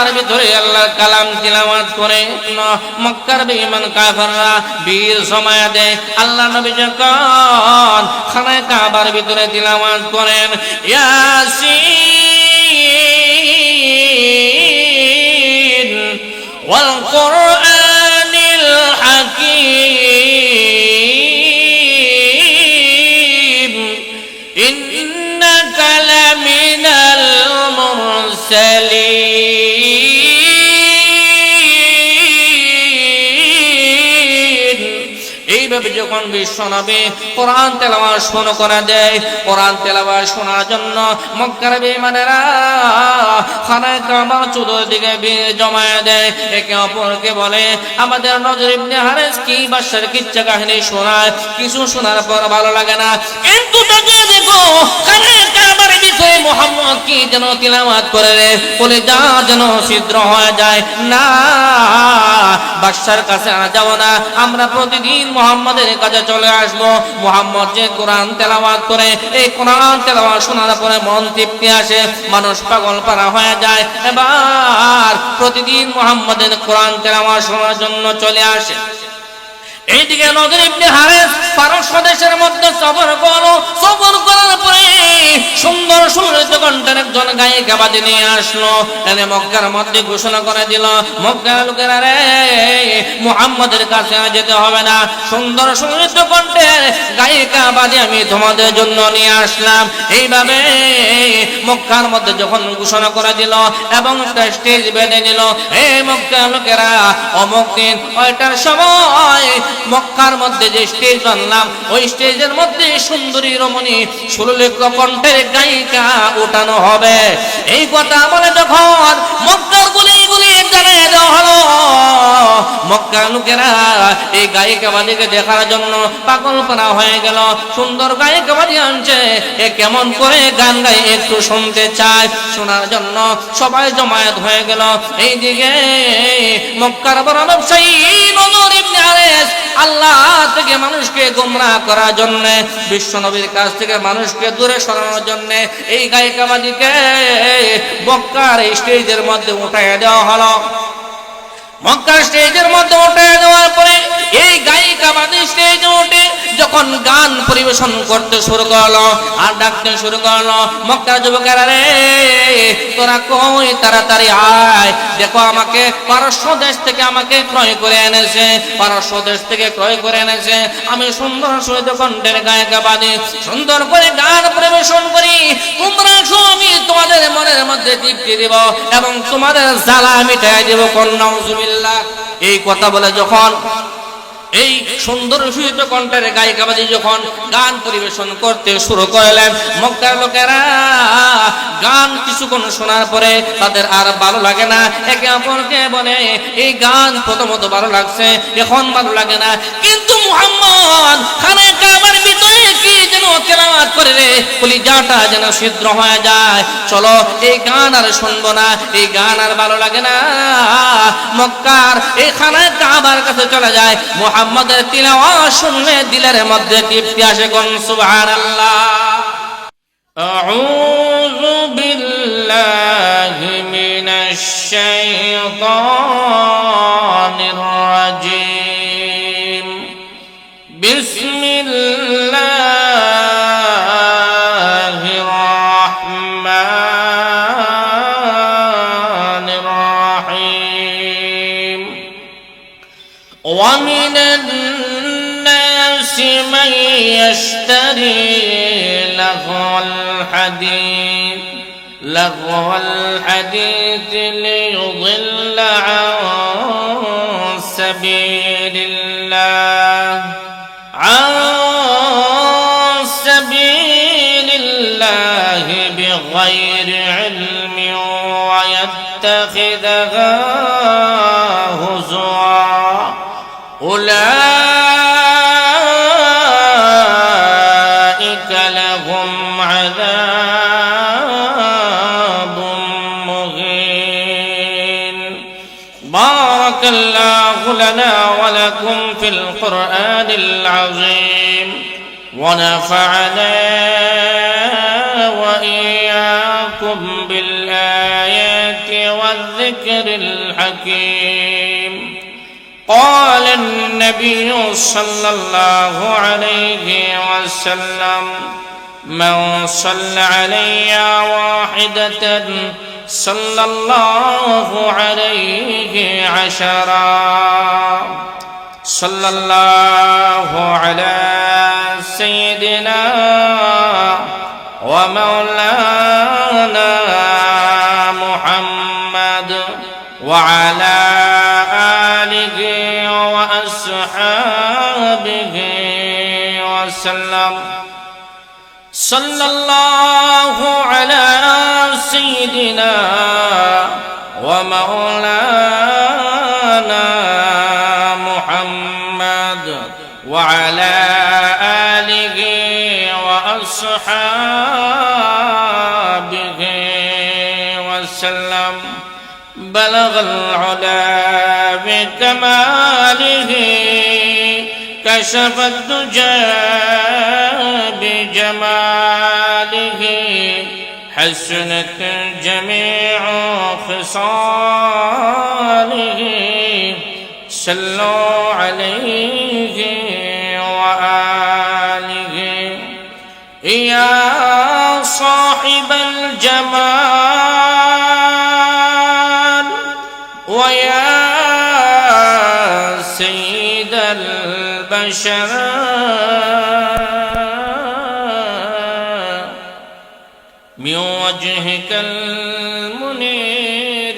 কাবার ভিতরে আল্লাহর কালাম তিলাওয়াত করে মক্কার বেঈমান কাফেররা বীর সময় দেয়। আল্লাহ নবী যখন খানায় কাবার ভিতরে তিলাওয়াত করেন ইয়াসিন ওয়াল কুরআনিল হাকীম ইন্নাকা লামিনাল মুরসালিন। এইভাবে যখন বিশ্বনবী কোরআন তেলাওয়াত শুরু করে দেয়, কোরআন তেলাওয়াত শোনার জন্য মক্কার বেঈমানেরা খানায় কাবার চতুর্দিকে জমায়ে দেয়। একে অপরকে বলে আমাদের নজর ইবনে হারিস কি বাদশার কিচ্ছা কাহিনী শোনায়। কিছু শোনার পর ভালো লাগে না, কিন্তু তাকিয়ে দেখো খানায় কাবার ভিতরে মুহাম্মদ কি যেন তিলাওয়াত করে রে, বলে যা যেন ছিদ্র হয়ে যায়। না, বাদশার কাছে যাব না, আমরা প্রতিদিন মুহাম্মাদের কাছে চলে আসবো। মুহাম্মদ যে কোরআন তেলাওয়াত করে, এই কোরআন তেলাওয়াত শোনার পরে মন তৃপ্তি আসে, মানুষ পাগল পারা হয়ে যায়। এবার প্রতিদিন মুহাম্মাদের কোরআন তেলাওয়াত শোনার জন্য চলে আসে। এইদিকে নজর ইবনে হারিস পারস্য দেশের মধ্যে সফর করার পরে সুন্দর সুললিত কণ্ঠের একজন গায়িকা বাজে নিয়ে আসলো, এনে মক্কার মধ্যে ঘোষণা করে দিল মক্কার লোকেরা রে, মুহাম্মাদের কাছে যেতে হবে না, সুন্দর সুললিত কণ্ঠের গায়িকা বাজে আমি তোমাদের জন্য নিয়ে আসলাম। এইভাবে মক্কার মধ্যে যখন ঘোষণা করে দিল এবং একটা স্টেজ বেঁধে নিল, এই মক্কার লোকেরা অমুক দিন ওইটার সময় মক্কার মধ্যে যে স্টেজ বানলাম, ওই স্টেজের মধ্যে সুন্দরী রমণী সুললিত কণ্ঠের গায়িকা উঠানো হবে। এই কথা বলে যখন মক্কার গুলি জানিয়ে দেওয়া হলো, মক্কার লোকেরা এই গায়িকাবাদীকে দেখার জন্য পাগল পারা হয়ে গেল। সুন্দর গায়িকাবাদী আনছে, এ কেমন করে গান গায় একটু শুনতে চায়। শোনার জন্য সবাই জমায়েত হয়ে গেল। এইদিকে মক্কার বড় ব্যবসায়ী নজর ইবনে হারিস আল্লাহ থেকে মানুষকে গোমরাহ করার জন্য, বিশ্ব নবীর কাছ থেকে মানুষকে দূরে সরানোর জন্য এই গায়িকাবাদীকে মক্কার স্টেজের মধ্যে উঠাইয়া দেওয়া হলো। মক্কার স্টেজের মধ্যে উঠাইয়া দেওয়ার পরে এই গায়িকাবাদী স্টেজে উঠে যখন গান পরিবেশন করতে শুরু করলো আর ডাকতে শুরু করলো, মক্কার যুবকেরা রে তোরা কই, তাড়াতাড়ি আয়, দেখো আমাকে পারস্য দেশ থেকে আমাকে ক্রয় করে এনেছে, পারস্য দেশ থেকে ক্রয় করে এনেছে। আমি সুন্দর সুললিত কণ্ঠের গায়িকাবাদী সুন্দর করে গান পরিবেশন করি, তোমরা আমি তোমাদের মনের মধ্যে তৃপ্তি দেব এবং তোমাদের জ্বালা মিটাই দেব। নাউজুবিল্লাহ। এই কথা বলে যখন এই সুন্দর সুললিত কণ্ঠের গায়িকাবাদী যখন গান পরিবেশন করতে শুরু করলেন, মক্কার লোকেরা গান কিছুক্ষণ শোনার পরে তাদের আর ভালো লাগে না। একে অপরকে বলে এই গান প্রথমত ভালো লাগছে, এখন ভালো লাগে না, কিন্তু মুহাম্মদ খানায় কাবার ভিতরে কি যেন তেলাওয়াত করে রে, কলিজাটা যেন ছিদ্র হয়ে যায়। চলো এই গান আর শুনবো না, এই গান আর ভালো লাগে না। মক্কার এই খানায় কাবার কাছে চলে যায়। মুহাম্মাদের তিলাওয়াত শুনলে দিলের মধ্যে তৃপ্তি আসে। কোন সুবহানাল্লাহ। আউযু বিল্লাহি মিনাশ শাইতানির রাজীম। বিসমিল্লাহির রাহমানির রাহিম। ওয়া মিনান নাসি মান ইয়াশতারি লাহওয়াল হাদীস লিয়ুদিল্লা আন সাবিলিল্লাহ বিগাইরি ইলমিন ওয়া ইয়াত্তাখিযহা হুজুয়া। উলাইকা লাহুম আযাবুম মুহিন। বারাকাল্লাহু লানা ওয়া লাকুম ফিল কুরআনিল আযীম ওয়া নাফা'না ওয়া ইয়্যাকুম বিল আয়াতি ওয়ায-যিকরি والذكر الحكيم. قال النبي صلى الله عليه وسلم: من صلى علي واحدة صلى الله عليه عشرا. صلى الله على سيدنا ومولانا محمد وعلى آله وأصحابه وسلم. صلى الله على سيدنا ومولانا محمد وعلى آله وأصحابه وسلم. بلغ العلا بكماله كشف الدجى بجماله حسنت جميع خصاله. صلوا عليه وآله. يا صاحب الجمال ويا سيد البشر من وجهك المنير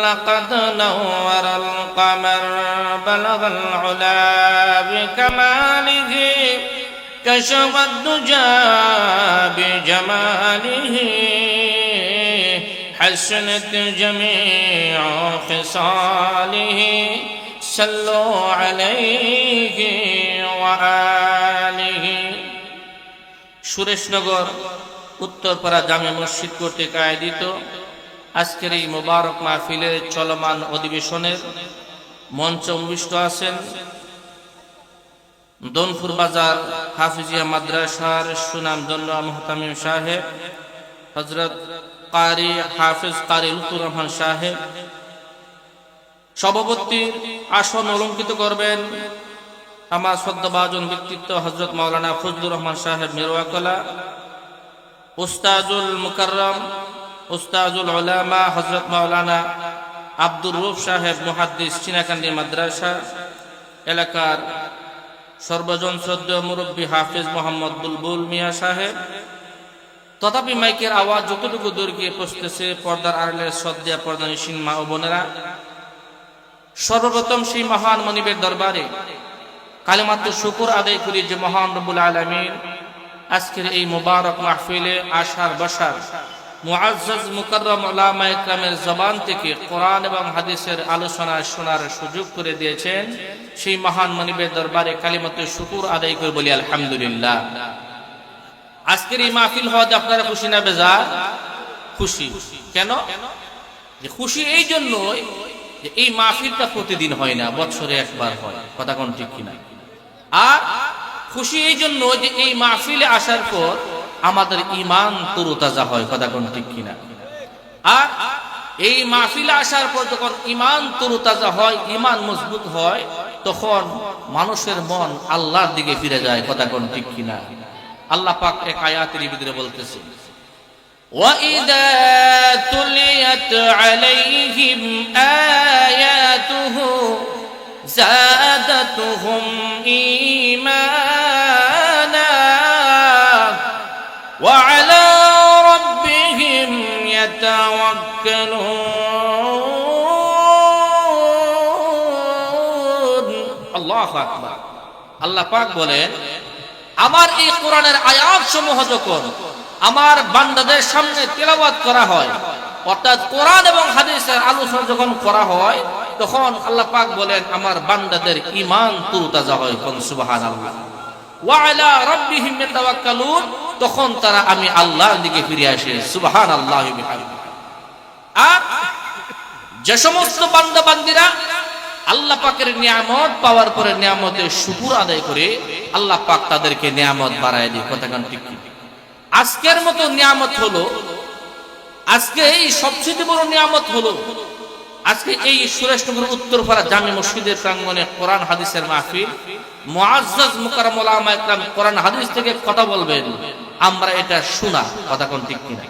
لقد نور القمر. بلغ العلا بكماله كشف الدجى بجماله حسنت جميع خصاله. صلوا عليه وآله. সুরেশনগর উত্তরপাড়া জামে মসজিদ কর্তৃক আয়োজিত আজকের এই মোবারক মাহফিলের চলমান অধিবেশনের মঞ্চ অনুষ্ঠিত আছেন দনপুর বাজার হাফিজিয়া মাদ্রাসার সুনামধন্য মুহতামিম সাহেব হযরত কারি হাফিজ কারি লুৎফুর রহমান সাহেব। সভাপতির আসন অলঙ্কৃত করবেন আমার শ্রদ্ধাভাজন ব্যক্তিত্ব হযরত মাওলানা ফজলুর রহমান সাহেব মিরওয়াকলা। উস্তাজুল মুকাররম উস্তাজুল উলামা হযরত মাওলানা আব্দুর রউফ সাহেব মুহাদ্দিস চিনাকান্দি মাদ্রাসা এলাকার সর্বজন শ্রদ্ধেয় মুরব্বী হাফিজ মোহাম্মদ বুলবুল মিয়া সাহেব। তথাপি মাইকের আওয়াজ যতটুকু দূর গিয়ে পৌঁছতেছে পর্দার আড়ালের শ্রদ্ধা পর্দানিসীন মা ও বোনেরা, সর্বপ্রথম সেই মহান মনিবের দরবারে কালিমাতু শুকর আদায় করি যে মহান রব্বুল আলামিন আজকের এই মুবারক মাহফিলে আসার বসার মুআজ্জাজ মুকাররম উলামায়ে কেরামের জবান থেকে কোরআন এবং হাদিসের আলোচনা শোনার সুযোগ করে দিয়েছেন। সেই মহান মনিবের দরবারে কালিমাতু শুকর আদায় করে বলি আলহামদুলিল্লাহ। আজকের এই মাহফিল হওয়াতে আপনারা খুশি না বেজার? খুশি। কেন? যে খুশি এই জন্যই যে এই মাহফিলটা প্রতিদিন হয় না, বছরে একবার হয়। কথা কোন ঠিক কিনা? আর খুশি এই জন্য যে এই মাহফিলে আসার পর আমাদের ঈমান তরতাজা হয়। কথা কোন ঠিক কিনা? আর এই মাহফিলে আসার পর যখন ঈমান তরতাজা হয়, ঈমান মজবুত হয়, তখন মানুষের মন আল্লাহর দিকে ফিরে যায়। কথা কোন ঠিক কিনা? আল্লাহ পাক এক আয়াতের ভিতরে বলতেছে, وَإِذَا تُلِيَتْ عَلَيْهِمْ آيَاتُهُ زَادَتْهُمْ إِيمَانًا وَعَلَى رَبِّهِمْ يَتَوَكَّلُونَ। আল্লাহু আকবার। আল্লাহ পাক বলেন, আমার এই কোরআনের আয়াত সমূহ যখন আমার বান্দাদের সামনে তেলাওয়াত করা হয়, অর্থাৎ কোরআন এবং হাদিসের আলোচনা যখন করা হয়, তখন আল্লাহ পাক বলেন আমার বান্দাদের ঈমান তরতাজা হয়। সুবহানাল্লাহ। ওয়া আলা রাব্বিহিম ইয়াতাওয়াক্কালুন, তখন তারা আমি আল্লাহর দিকে ফিরে আসে। সুবহানাল্লাহি ওয়া বিহামদিহি। আর যে সমস্ত বান্দা বান্দীরা আল্লাহ পাকের নিয়ামত পাওয়ার পরে নিয়ামতের শুকর আদায় করে, আল্লাহ পাক তাদেরকে নিয়ামত বাড়ায় দেয়। কথা কোন ঠিক? আজকের মতো নিয়ামত হলো আজকে এই সবচেয়ে বড় নিয়ামত হলো আজকে এই সুরেশনগর উত্তরপাড়া জামে মসজিদের প্রাঙ্গণে কোরআন হাদিসের মাহফিল। মুআজ্জাজ মুকাররম উলামা ইকরাম কোরআন হাদিস থেকে কথা বলবেন, আমরা এটা শোনা, কথা কোন ঠিক কিনা?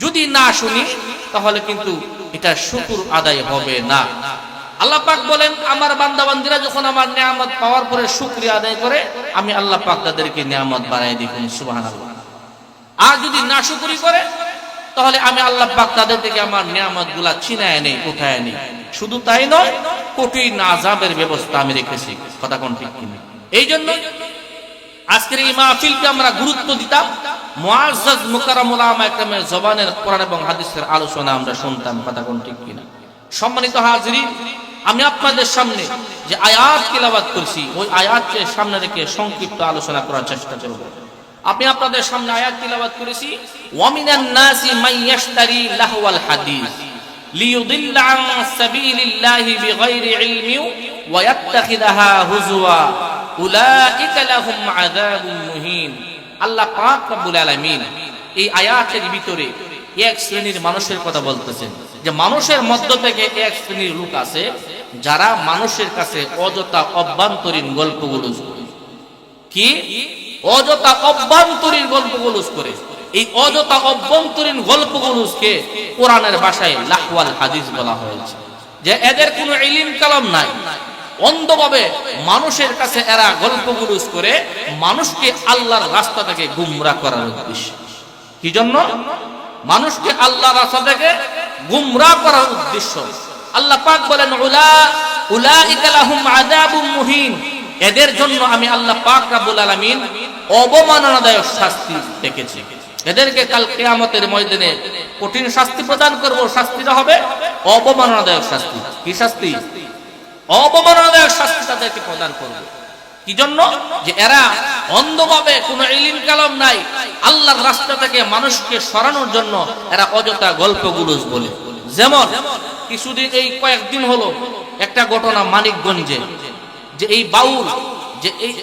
যদি না শুনি তাহলে কিন্তু এটা শুকর আদায় হবে না। আল্লাহ পাক বলেন, আমার বান্দা বান্দীরা যখন আমার নিয়ামত পাওয়ার পরে শুকরিয়া আদায় করে, আমি আল্লাহ পাক তাদেরকে নিয়ামত বাড়ায় দিই। সুবহানাল্লাহ। আর যদি না শুকরি করে তাহলে আমি আল্লাহ পাক তাদের থেকে আমার নিয়ামত গুলা ছিনায় নেই, উঠায় নেই। শুধু তাই নয়, কঠিন আযাবের ব্যবস্থা আমি রেখেছি, কথা কোন ঠিক কিনা? এই জন্য আজকের এই মাহফিলকে আমরা গুরুত্ব দিতাম, মুআজ্জাজ মুকাররম উলামা ইকরামের জবানের কোরআন এবং হাদিসের আলোচনা আমরা শুনতাম, কথা কোন ঠিক কিনা? সম্মানিত হাজিরিন, আমি আপনাদের সামনে যে আয়াত তিলাওয়াত করছি ওই আয়াতকে সামনে রেখে সংক্ষিপ্ত আলোচনা করার চেষ্টা করব। আমি আপনাদের সামনে আয়াত তিলাওয়াত করেছি, ওয়া মিনান নাসি মান ইয়াশতারি লাহওয়াল হাদিস লিইউদিল্লা আন সাবিলিল্লাহি বিগাইরি ইলমিন ওয়া ইয়াত্তাখিদাহা হুজুয়া উলাইকা লাহুম আযাবুন মুহিন। আল্লাহ পাক রব্বুল আলামিন এই আয়াতের ভিতরে এক শ্রেণীর মানুষের কথা বলতেছেন, যে মানুষের মধ্য থেকে এক শ্রেণীর লোক আছে যারা মানুষের কাছে অযথা অভ্যন্তরীণ গল্পগুলো করে। কি? অযথা অভ্যন্তরীণ গল্পগুলো করে। এই অযথা অভ্যন্তরীণ গল্পগুলোকে কোরআনের ভাষায় লাহওয়াল হাদিস বলা হয়েছে। যে এদের কোনো ইলম কালাম নাই, অন্ধভাবে মানুষের কাছে এরা গল্পগুলো করে মানুষকে আল্লাহর রাস্তা থেকে গুমরাহ করার উদ্দেশ্যে। কি জন্য? মানুষকে আল্লাহর রাস্তা থেকে গুমরাহ করার উদ্দেশ্য। আল্লাহ পাক বলেন, উলাইকা লাহুম আযাবুন মুহিন, এদের জন্য আমি আল্লাহ পাক রব্বুল আলামিন অবমাননাদায়ক শাস্তি রেখেছি। এদেরকে কাল কিয়ামতের ময়দানে কঠিন শাস্তি প্রদান করব। শাস্তিটা হবে অবমাননাদায়ক শাস্তি। কি শাস্তি? অবমাননাদায়ক শাস্তি তাদেরকে প্রদান করব। কি জন্য? যে এরা অন্ধভাবে কোনো ইলম কালাম নাই, আল্লাহর রাস্তা থেকে মানুষকে সরানোর জন্য এরা অযথা গল্পগুলো বলে। যেমন কিছুদিন, এই কয়েকদিন হলো একটা ঘটনা মানিকগঞ্জে, যে এই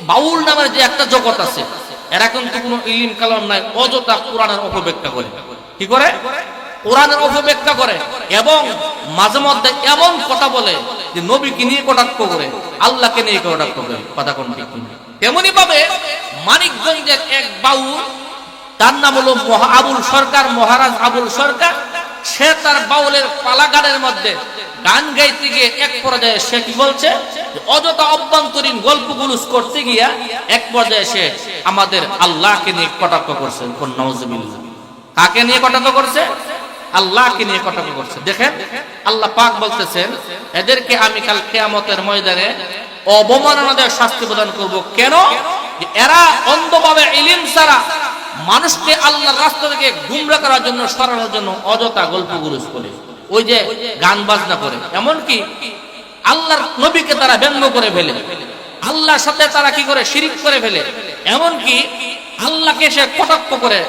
বাউল নামের যে একটা জগৎ আছে, এরা কিন্তু কোনো ইলম কালাম নাই, অযথা কোরআনের অপব্যাখ্যা করে। কি করে? কোরআনের অপব্যাখ্যা করে এবং মাঝে মধ্যে এমন কথা বলে যে নবীকে নিয়ে কটাক্ষ করে, আল্লাহকে নিয়ে কটাক্ষ করে, কথা কোন ঠিক কিনা? তেমনি ভাবে মানিকগঞ্জের এক বাউল, তার নাম হলো আবুল সরকার, মহারাজ আবুল সরকার। সে তার বাউলের পালাগানের মধ্যে গান গাইতে গিয়ে এক পর্যায়ে সে কি বলছে, অযথা অভ্যন্তরীণ গল্পগুলো করতে গিয়া এক পর্যায়ে সে আমাদের আল্লাহকে নিয়ে কটাক্ষ করছে। কোন নাউজুবিল্লাহ। কাকে নিয়ে কটাক্ষ করছে? আল্লাহকে নিয়ে কটাক্ষ করছে। দেখেন, আল্লাহ পাক বলতেছেন, এদেরকে আমি কাল কিয়ামতের ময়দানে অবমাননাদায়ক শাস্তি প্রদান করব। কেন? এরা অন্ধভাবে ইলম ছাড়া মানুষকে আল্লাহর রাস্তা থেকে গুমরাহ করার জন্য, সরানোর জন্য অযথা গল্পগুলো করে, ওই যে গান বাজনা করে, এমনকি আল্লাহর নবীকে তারা ব্যঙ্গ করে ফেলে, আল্লাহর সাথে তারা কি করে, শিরিক করে ফেলে, এমনকি আল্লাহকে সে কটাক্ষ করে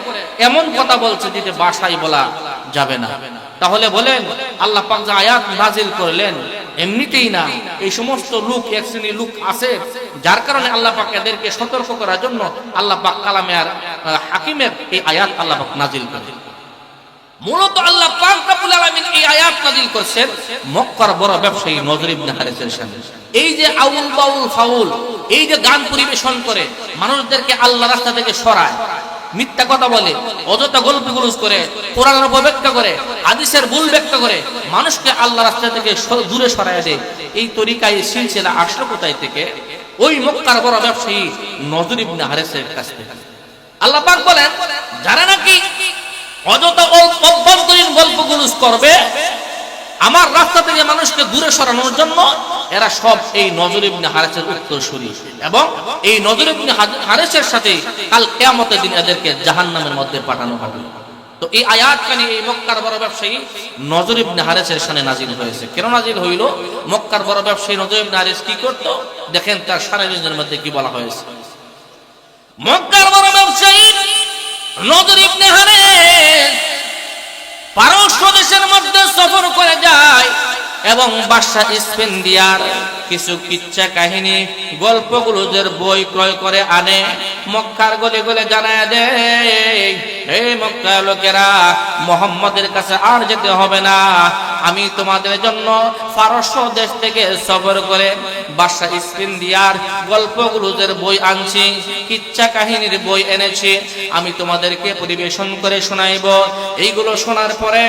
এমন কথা বলছে যেটা ভাষায় বলা যাবে না। তাহলে বলেন, আল্লাহ পাক যে আয়াত নাজিল করলেন এমনিতেই না, এই সমস্ত লোক, এক শ্রেণীর লোক আছে যার কারণে আল্লাহ পাক এদেরকে সতর্ক করার জন্য আল্লাহ পাক কালামে আর হাকিমের এই আয়াত আল্লাহ পাক নাজিল করেন। মূলত আল্লাহ পাক রব্বুল আলামিন এই আয়াত নাজিল করেছেন মক্কার বড় ব্যবসায়ী নজর ইবনে হারিসের সামনে। এই যে আউল বাউল ফাউল, এই যে গান পরিবেশন করে মানুষদেরকে আল্লাহর রাস্তা থেকে সরায়, মিথ্যা কথা বলে, অযথা গল্পগুলো করে, কোরআনের অপব্যাখ্যা করে, হাদিসের ভুল ব্যাখ্যা করে মানুষকে আল্লাহর রাস্তা থেকে দূরে সরায় দেয়, এই তরিকায় সিলসিলা আসলো কোথায় থেকে? ওই মক্কার বড় ব্যবসায়ী নজর ইবনে হারিসের কাছ থেকে। আল্লাহ পাক বলেন, যারা নাকি অযথা অভ্যন্তরীণ গল্পগুলো করবে আমার রাস্তা থেকে মানুষকে দূরে সরানোর জন্য, এরা সব এই নজর ইবনে হারিসের উত্তরসূরি এবং এই নজর ইবনে হারিসের সাথে কাল কিয়ামতের দিন এদেরকে জাহান্নামের মধ্যে পাঠানো হবে। তো এই আয়াতখানি এই মক্কার বড় ব্যবসায়ী নজর ইবনে হারিসের সামনে নাজিল হয়েছে। কেন নাজিল হইল? মক্কার বড় ব্যবসায়ী নজর ইবনে হারিস কি করত? দেখেন তার সারাদিনের মধ্যে কি বলা হয়েছে। মক্কার বড় ব্যবসায়ী নজর ইবনে হারিস পারস্য দেশের মধ্যে সফর করে যায় এবং বাদশা ইস্পেন্দিয়ার কিছু কিচ্ছা কাহিনী গল্পগুলোদের বই ক্রয় করে আনে, মক্কার গলে গলে জানায় দেয়, হে মক্কার লোকেরা, মুহাম্মাদের কাছে আর যেতে হবে না, আমি তোমাদের জন্য পারস্য দেশ থেকে সফর করে বাদশা ইস্ফিন্দিয়ার গল্পগুলোর বই আনছি, কিচ্ছা কাহিনীর বই এনেছি, আমি তোমাদেরকে পরিবেশন করে শোনাইব। এইগুলো শোনার পরে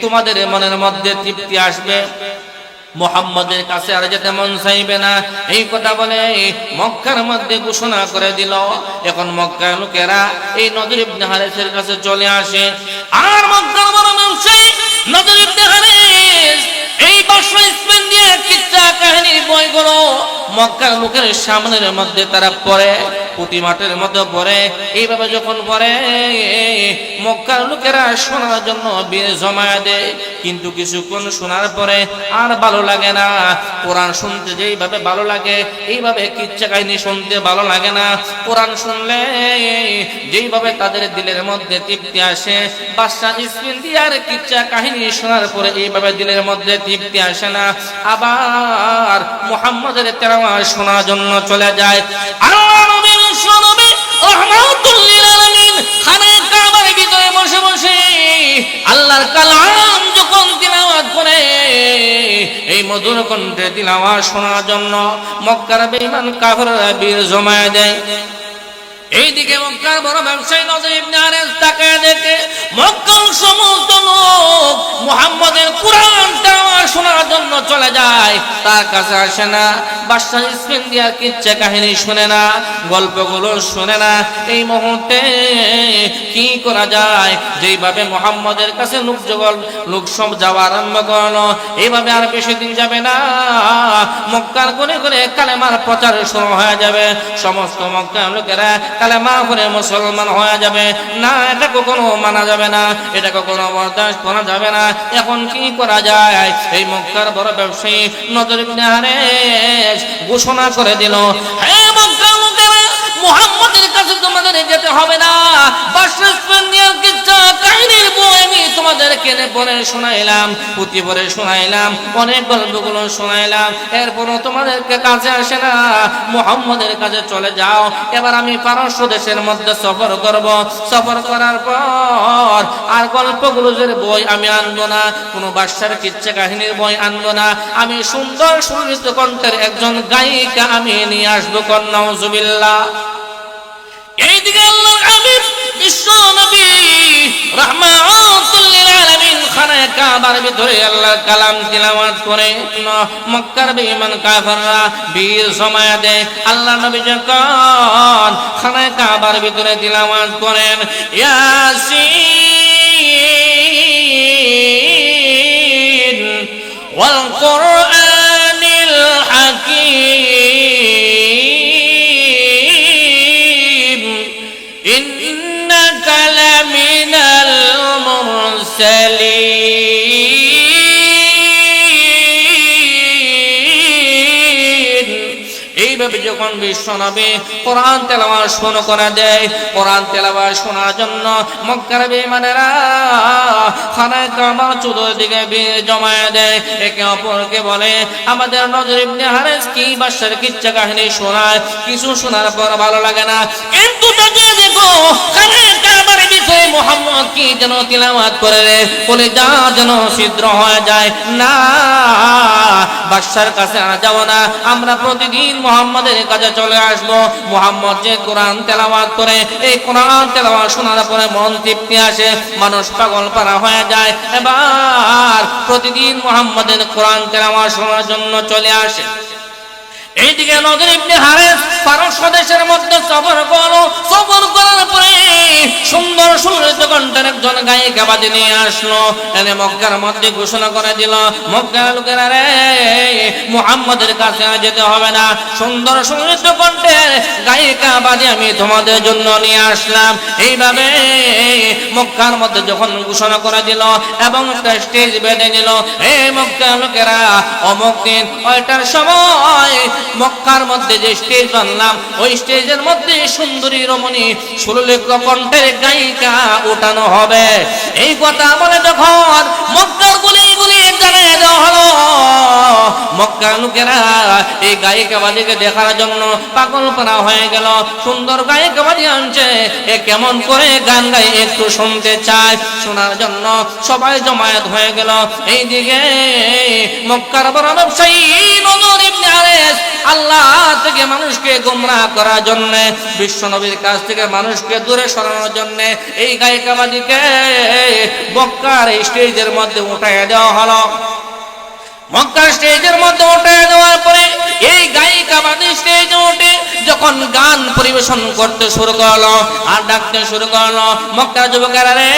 তোমাদের মনের মধ্যে তৃপ্তি আসবে, মুহাম্মাদের কাছে আর যেতে মন চাইবে না। এই কথা বলে মক্কার মধ্যে ঘোষণা করে দিল। এখন মক্কার লোকেরা এই নজর ইবনে হারিসের কাছে চলে আসে, আর মক্কার বড় মানুষই নজর ইবনে হারিস এই বাদশা ইস্ফিন্দিয়ার কিচ্ছা কাহিনীর বইগুলো মক্কার লোকের সামনের মধ্যে তারা পড়ে, পুঁটি মাঠের মধ্যে পড়ে। এইভাবে যখন পড়ে মক্কার লোকেরা শোনার জন্য ভিড় জমায়ে দেয়, কিন্তু কিছুক্ষণ শোনার পরে আর ভালো লাগে না। কোরআন শুনতে যেইভাবে ভালো লাগে এইভাবে কিচ্ছা কাহিনী শুনতে ভালো লাগে না। কোরআন শুনলে যেইভাবে তাদের দিলের মধ্যে তৃপ্তি আসে, বাদশা ইস্ফিন্দিয়ার কিচ্ছা কাহিনী শোনার পরে এইভাবে দিলের মধ্যে তৃপ্তি আসে না। আবার মুহাম্মাদের তেলাওয়াত শোনার জন্য চলে যায়। আল্লাহ নবী বিশ্বনবী রাহমাতুল লিল আলামিন খানায় কাবার ভিতরে বসে বসে আল্লাহর কালাম যখন তিলাওয়াত করে, এই মধুর কণ্ঠে তিলাওয়াত শোনার জন্য মক্কার বেঈমান কাফেররা ভিড় জমায়ে দেয়। এইদিকে মক্কার বড় ব্যবসায়ী নজর ইবনে হারিস তাকায় দেখে মক্কার সমস্ত লোক মুহাম্মাদের কুরআন তেলাওয়াত শোনার জন্য চলে যায়, তার কাছে আসে না, বাদশা ইস্ফিন্দিয়ার কিচ্ছা কাহিনী শুনে না, গল্পগুলো শুনে না। এই মুহূর্তে কি করা যায়? যেইভাবে মুহাম্মাদের কাছে লোক সব যাওয়া আরম্ভ করলো, এইভাবে আর বেশি দিন যাবে না, মক্কার কোণে কোণে কালেমার প্রচার শুরু হয়ে যাবে। সমস্ত মক্কার লোকেরা কালেমা পড়ে মুসলমান হয়ে যাবে। না, এটা কখনো মানা যাবে না, এটা কখনো বরদাস্ত করা যাবে না। এখন কি করা যায়? এই মক্কার বড় ব্যবসায়ী নজর ইবনে হারিস ঘোষণা করে দিল, হে মক্কার লোকেরা, মুহাম্মাদের কাছে তোমাদের যেতে হবে না। বাদশা ইস্ফিন্দিয়ার কিচ্ছা কাহিনীর বই আমি তোমাদেরকে পড়ে শোনাইলাম, পুঁথি পড়ে শোনাইলাম, অনেক গল্পগুলো শোনাইলাম, এরপরও তোমাদেরকে কাছে আসে না। মুহাম্মাদের কাছে চলে যাও। এবার আমি পারস্য দেশের মধ্যে সফর করব। সফর করার পর আর গল্পগুলোর বই আমি আনবো না, কোনো বাদশার কিচ্ছা কাহিনীর বই আনবো না, আমি সুন্দর সুললিত কণ্ঠের একজন গায়িকা আমি নিয়ে আসবো। নাউজুবিল্লাহ। এইদিকে আল্লাহর হাবিব বিশ্ব নবী রাহমাতুল লিল আলামিন খানায় কাবার ভিতরে আল্লাহর কালাম তিলাওয়াত করে মক্কার বেঈমান কাফেররা ভিড় জমায়ে দেয়। আল্লাহর নবী যখন খানায় কাবার ভিতরে তিলাওয়াত করেন ইয়াসিন ওয়াল কুরআনিল হাকীম ইন্নাকা লামিনাল মুরসালিন। এইভাবে যখন বিশ্বনবী কোরআন তেলাওয়াত শুরু করে দেয়, কোরআন তেলাওয়াত শোনার জন্য মক্কার বেঈমানেরা খানায় কাবার চতুর্দিকে ভিড় জমায়ে দেয়। একে অপরকে বলে, আমাদের নজর ইবনে হারিস কি বাদশার কিচ্ছা কাহিনী শোনায়, কিছু শোনার পর ভালো লাগে না, কিন্তু তাকিয়ে দেখো খানায় কাবার ভিতরে মুহাম্মদ কি যেন তিলাওয়াত করে রে, বলে যা যেন ছিদ্র হয়ে যায়। না, বাদশার কাছে আর যাব না, আমরা প্রতিদিন মুহাম্মাদের কাছে চলে আসব। মুহাম্মদ যে কোরআন তেলাওয়াত করে, এই কোরআন তেলাওয়াত শোনার পরে মন তৃপ্তি আসে, মানুষ পাগল পারা হয়ে যায়। এবার প্রতিদিন মুহাম্মাদের কোরআন তেলাওয়াত শোনার জন্য চলে আসে। এইদিকে নজর ইবনে হারিস পারস্য দেশের মধ্যে সফর করলো। সফর করার পরে সুন্দর সুললিত কণ্ঠের একজন গায়িকা বাদী নিয়ে আসলো, এনে মক্কার মধ্যে ঘোষণা করে দিল, মক্কার লোকেরা রে, মুহাম্মাদের কাছে যেতে হবে না, সুন্দর সুললিত কণ্ঠের গায়িকা বাদী আমি তোমাদের জন্য নিয়ে আসলাম। এইভাবে মক্কার মধ্যে যখন ঘোষণা করে দিল এবং একটা স্টেজ বেঁধে নিল, এই মক্কার লোকেরা অমুক দিন ওইটার সময় মক্কার মধ্যে যে স্টেজ বানলাম, ওই স্টেজের মধ্যে সুন্দরী রমণী সুললিত কণ্ঠের গায়িকা ওঠানো হবে। এই কথা বলে যখন মক্কার গুলি গুলি জানিয়ে দেওয়া হলো মক্কার লোকেরা এই গায়িকাবাদীকে দেখার জন্য পাগলপারা হয়ে গেল। সুন্দর গায়িকাবাদী আনছে, এ কেমন করে গান গায় একটু শুনতে চায়। শোনার জন্য সবাই জমায়েত হয়ে গেল। এইদিকে মক্কার বড় ব্যবসায়ী নজর ইবনে হারিস আল্লাহ থেকে মানুষকে গোমরাহ করার জন্য, বিশ্ব নবীর কাছ থেকে মানুষকে দূরে সরানোর জন্য এই গায়িকাবাদীকে মক্কার স্টেজের মধ্যে উঠাইয়া দেওয়া হলো। মক্কার স্টেজের মধ্যে উঠে দেওয়ার পরে এই গায়িকাবাদী স্টেজে উঠে যখন গান পরিবেশন করতে শুরু করলো আর ডাকতে শুরু করলো, মক্কার যুবকেরা রে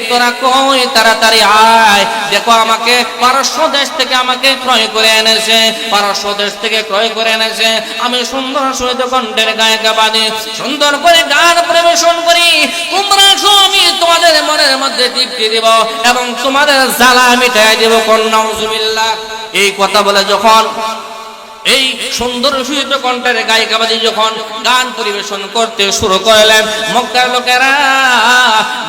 তোরা কই তাড়াতাড়ি আয়, দেখো আমাকে পারস্য দেশ থেকে আমাকে ক্রয় করে এনেছে, পারস্য দেশ থেকে ক্রয় করে এনেছে। আমি সুন্দর সুন্দর কণ্ঠের গায়িকাবাদী সুন্দর করে গান পরিবেশন করি, তোমরা আমি তোমাদের মনের মধ্যে তৃপ্তি দেব এবং তোমাদের জ্বালা মিটাই দেব। কন্যা এই কথা বলে যখন এই সুন্দর সুহিত কণ্ঠের গায়িকাবাদী যখন গান পরিবেশন করতে শুরু করলেন, মক্কার লোকেরা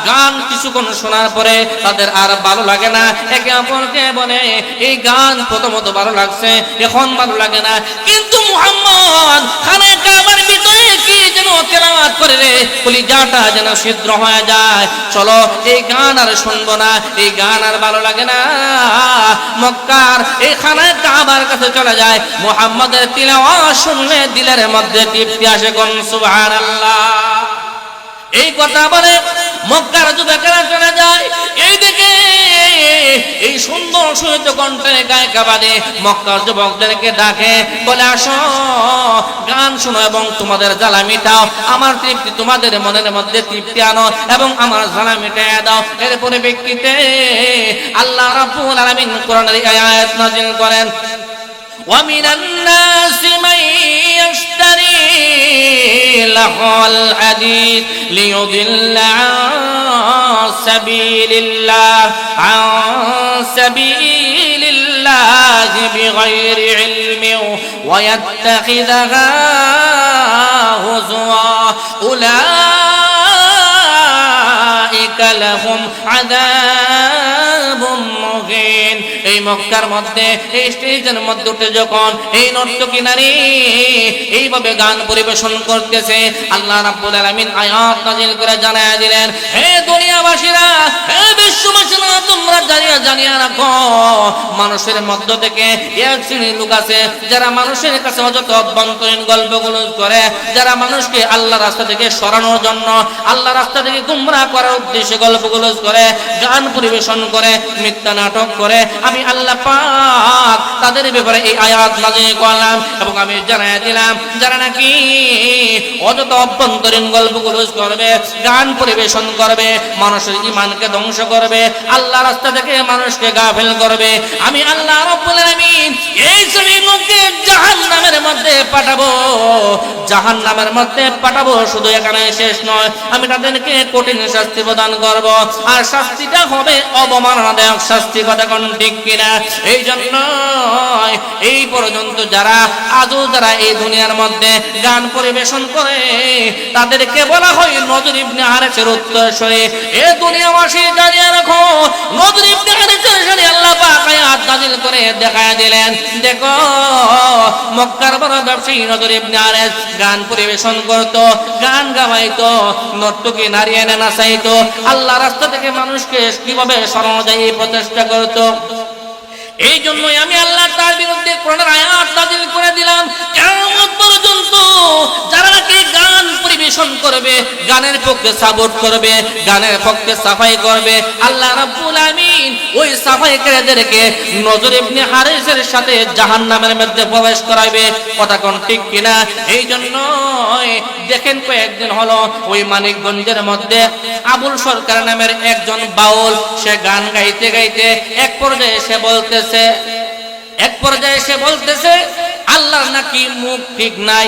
গান কিছুক্ষণ শোনার পরে তাদের আর ভালো লাগে না। একে অপরকে বলে এই গান প্রথমত ভালো লাগছে, এখন ভালো লাগে না, কিন্তু মুহাম্মদ খানে কাবার ভিতরে কি যেন তেলাওয়াত করে রে, কলিজাটা যেন ছিদ্র হয়ে যায়। চলো এই গান আর শুনবো না, এই গান আর ভালো লাগে না। মক্কার এই খানে কাবার কাছে চলে যায়, মুহাম্মাদের তিলাওয়াত শুনলে দিলের মধ্যে তৃপ্তি আসে। কোন সুবহানাল্লাহ। এই কথা বলে মক্কার যুবকেরা চলে যায়। এই দিকে এই সুন্দর সুহিত কণ্ঠের গায়িকাবাদী মক্কার যুবকদেরকে ডাকে, বলে আসো গান শোনো এবং তোমাদের জ্বালা মিটাও, আমার তৃপ্তি তোমাদের মনের মধ্যে তৃপ্তি আনো এবং আমার জ্বালা মিটাইয়া দাও। এর পরিপ্রেক্ষিতে আল্লাহ রাব্বুল আলামিন কোরআনের আয়াত নাযিল করেন, ومن الناس من يشتري لهو الحديث ليضل عن سبيل الله بغير علم ويتخذها هزوا أولئك لهم عذاب مهين। এই মক্কার মধ্যে এই স্টেজের মধ্যে উঠে যখন এই নর্তকী নারী এইভাবে গান পরিবেশন করতেছে, আল্লাহ রাব্বুল আলামিন আয়াত নাযিল করে জানায়া দিলেন, হে দুনিয়াবাসীরা, হে বিশ্ববাসীরা, তোমরা জানিয়া রাখো মানুষের মধ্য থেকে এক শ্রেণীর লোক আছে যারা মানুষের কাছে অযথা অভ্যন্তরীণ গল্পগুলো করে, যারা মানুষকে আল্লাহ রাস্তা থেকে সরানোর জন্য, আল্লাহ রাস্তা থেকে গুমরাহ করার উদ্দেশ্যে গল্পগুলো করে, গান পরিবেশন করে, মিথ্যা নাটক করে। আমি আল্লাহ পাক তাদের ব্যাপারে এই আয়াত নাযিল করলাম এবং আমি জানাইয়া দিলাম, যারা নাকি অযথা অভ্যন্তরীণ গল্পগুলো করবে, গান পরিবেশন করবে, মানুষের ঈমানকে ধ্বংস করবে, আল্লাহ রাস্তা থেকে মানুষকে গাফেল করবে, আমি আল্লাহ রাব্বুল আলামিন এই শ্রেণীর লোককে জাহান্নামের মধ্যে পাঠাবো। জাহান্নামের মধ্যে পাঠাবো শুধু এখানে শেষ নয়, আমি তাদেরকে কঠিন শাস্তি প্রদান করব, আর শাস্তিটা হবে অবমাননাদায়ক শাস্তি। কথা কোন ঠিক কিনা? এই জন্য এই পর্যন্ত যারা এই দুনিয়ার মধ্যে গান পরিবেশন করে তাদেরকে বলা হয় নজর ইবনে হারিসের উত্তরসূরি। এ দুনিয়াবাসী জানিয়ে রাখো, নজর ইবনে হারিসের সাথে আল্লাহ পাক আয়াত নাযিল করে দেখায় দিলেন, দেখো মক্কার বড় ব্যবসায়ী নজর ইবনে হারিস গান পরিবেশন করত, গান গাওয়াইতো, নর্তকী নারী এনে নাচাইতো, আল্লাহ রাস্তা থেকে মানুষকে কিভাবে সরানো যায় এই প্রচেষ্টা করত। এই জন্যই আমি আল্লাহ তার বিরুদ্ধে কোরআনের আয়াত নাযিল করে দিলাম, কিয়ামত পর্যন্ত যারা নাকি গান পরিবেশন করবে, গানের পক্ষে সাপোর্ট করবে, গানের পক্ষে সাফাই করবে, আল্লাহ রাব্বুল আলামিন ওই সাফাইকারীদেরকে নজর ইবনে হারিসের সাথে জাহান্নামের মধ্যে প্রবেশ করাবে। কথা কোন ঠিক কিনা? এই জন্য দেখেন কয়েকদিন হলো ওই মানিকগঞ্জের মধ্যে আবুল সরকার নামের একজন বাউল, সে গান গাইতে গাইতে এক পর্যায়ে সে বলতেছে আল্লাহর নাকি মুখ ঠিক নাই,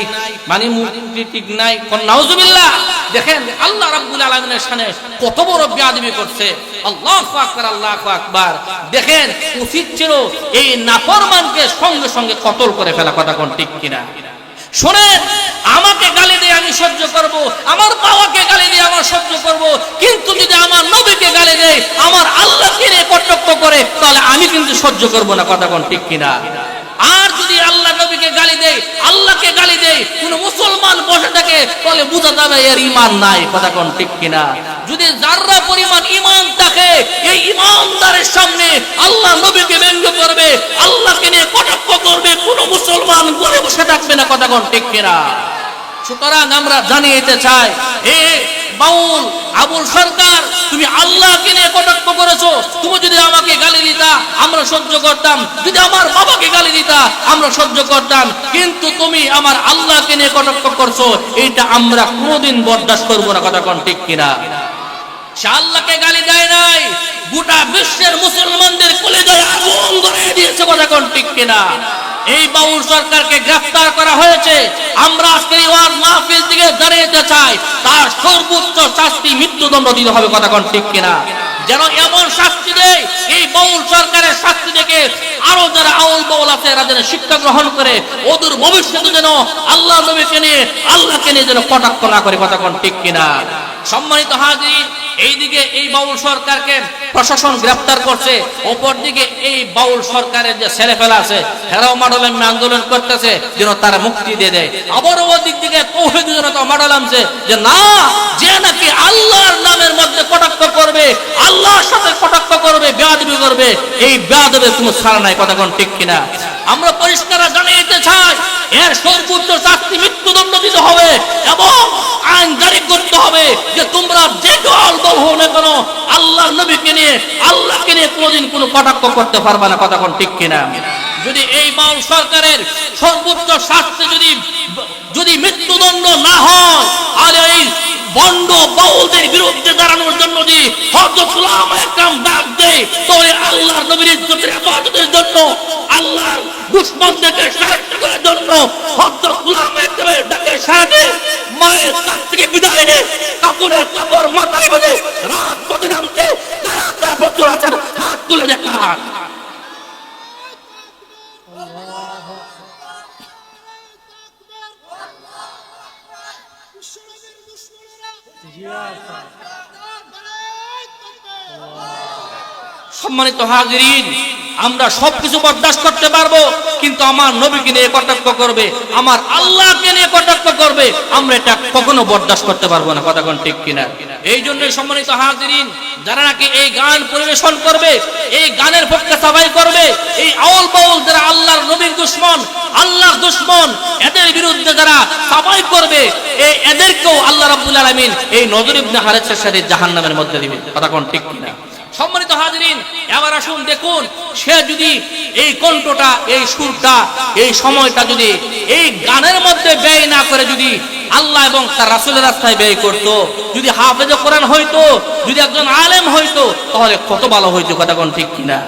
মানে মুখ ঠিক নাই। নাউজুবিল্লাহ। দেখেন আল্লাহ রাব্বুল আলামিনের শানে কত বড় বেয়াদবি করছে। আল্লাহু আকবার, আল্লাহু আকবার। দেখেন উচিত ছিল এই নাফরমানকে সঙ্গে সঙ্গে কতল করে ফেলা। কথা কোন ঠিক কিনা? শুনেন, আমাকে গালি দিয়ে আমি সহ্য করব, আমার বাবাকে গালি দিয়ে আমার সহ্য করব, কিন্তু যদি আমার নবীকে গালি দেয়, আমার আল্লাহকে নিয়ে কটাক্ষ করে, তাহলে আমি কিন্তু সহ্য করব না, কথা কোন ঠিক কিনা? আর যদি আল্লাহ নবীকে গালি দেয়, আল্লাহকে গালি দেয়, কোন মুসলমান বসে থাকে, তাহলে বোঝা যাবে এর ঈমান নাই, কথা কোন ঠিক কিনা? যদি যাররা পরিমাণ ঈমান থাকে, এই ঈমানদারের সামনে আল্লাহ নবীকে ব্যঙ্গ করবে, আল্লাহকে নিয়ে কটাক্ষ করবে, কোন মুসলমান ঘরে বসে থাকবে না, কথা কোন ঠিক কিনা? সুতরাং আমরা জানিয়ে দিতে চাই, এ বাউল আবুল সরকার, তুমি আল্লাহকে নিয়ে কটাক্ষ করেছো। তুমি যদি আমাকে গালি দিতা আমরা সহ্য করতাম, যদি আমার বাবাকে গালি দিতা আমরা সহ্য করতাম, কিন্তু তুমি আমার আল্লাহকে নিয়ে কটাক্ষ করছো, এইটা আমরা কোনোদিন বরদাস্ত করবো না, কথা কোন ঠিক কিনা? সে আল্লাহকে গালি দেয় নাই, গোটা বিশ্বের মুসলমানদের কলিজায় আগুন ধরিয়ে দিয়েছে, কথা কোন ঠিক কিনা? এই বাউল সরকারকে গ্রেফতার করা হয়েছে। আমরা আজকে এই ওয়াজ মাহফিল থেকে জানাতে চাই, তার সর্বোচ্চ শাস্তি মৃত্যুদণ্ড দিতে হবে, কথা কোন ঠিক কিনা? যেন এমন শাস্তি দেয়, এই বাউল সরকারের শাস্তি দেখে আরো যারা আউল বাউল আছে এরা যেন শিক্ষা গ্রহণ করে, ওদের ভবিষ্যতে যেন আল্লাহ নবীকে নিয়ে আল্লাহকে নিয়ে যেন কটাক্ষ না করে, কথা কোন ঠিক কিনা? সম্মানিত হাজির, এইদিকে এই বাউল সরকারকে প্রশাসন গ্রেফতার করছে, অপর দিকে এই বাউল সরকারের যে ছেলেপেলা আছে হেরাও মাডলাম আন্দোলন করতেছে যেন তারা মুক্তি দিয়ে দেয়। আবার ওদিক থেকে তৌহিদ জনতা মাডলামছে যে না, যে নাকি আল্লাহর নামের মধ্যে কটাক্ষ করবে, আল্লাহর সাথে কটাক্ষ করবে, বেয়াদবি করবে, এই বেয়াদবের কোনো ছাড় নাই, কথা কোন ঠিক কিনা? আমরা পরিষ্কার জানিয়ে দিতে চাই, এর সর্বোচ্চ শাস্তি মৃত্যুদণ্ড দিতে হবে এবং আইন জারি করতে হবে যে তোমরা যে দল দল হও না কেন, আল্লাহ নবীকে নিয়ে আল্লাহকে নিয়ে কোনোদিন কোনো কটাক্ষ করতে পারবে না, কথা কোন ঠিক কিনা? যদি এই বাউল সরকারের সর্বোচ্চ শাস্তি যদি মৃত্যুদণ্ড না হয়, আর এই বন্ড বাউলদের বিরুদ্ধে দাঁড়ানোর জন্য যদি হযরত উলামা একরাম ডাক দেয়, তাহলে আল্লাহর নবীর ইজ্জতের হেফাজতের জন্য, আল্লাহর দুশমনদেরকে সাহায্য করার জন্য হযরত উলামা একরামের ডাকে সাড়া মায়ের কাছ থেকে বিদায় নিয়ে কাপড়ের কাপড় মাথায় বেঁধে রাত পথে নামতে তারা বছর আছেন, হাত তুলে দেখান। সম্মানিত হাজিরিন, আমরা সবকিছু বরদাস্ত করতে পারবো, কিন্তু আমার নবীকে নিয়ে কটাক্ষ করবে, আমার আল্লাহকে নিয়ে কটাক্ষ করবে, আমরা এটা কখনো বরদাস্ত করতে পারবো না, কথা কোন ঠিক কিনা? এই জন্যই সম্মানিত হাজিরিন, যারা নাকি এই গান পরিবেশন করবে, এই গানের পক্ষে সবাই করবে, এই আউল বাউল যারা আল্লাহর নবীর দুশমন, আল্লাহর দুশমন, এদের বিরুদ্ধে যারা সবাই করবে, এদেরকেও আল্লাহ রাব্বুল আলামিন এই নজর ইবনে হারিসের সাথে জাহান্নামের মধ্যে দিবেন, কথা কোন ঠিক কিনা? সম্মানিত হাজিরিন, এবার আসুন দেখুন, সে যদি এই কণ্ঠটা, এই সুরটা, এই সময়টা যদি এই গানের মধ্যে ব্যয় না করে যদি আল্লাহ এবং তার রাসূলের রাস্তায় ব্যয় করত, যদি হাফেজে কোরআন হইতো, যদি একজন আলেম হইতো, তাহলে কত ভালো হইতো, কথা কোন ঠিক কিনা?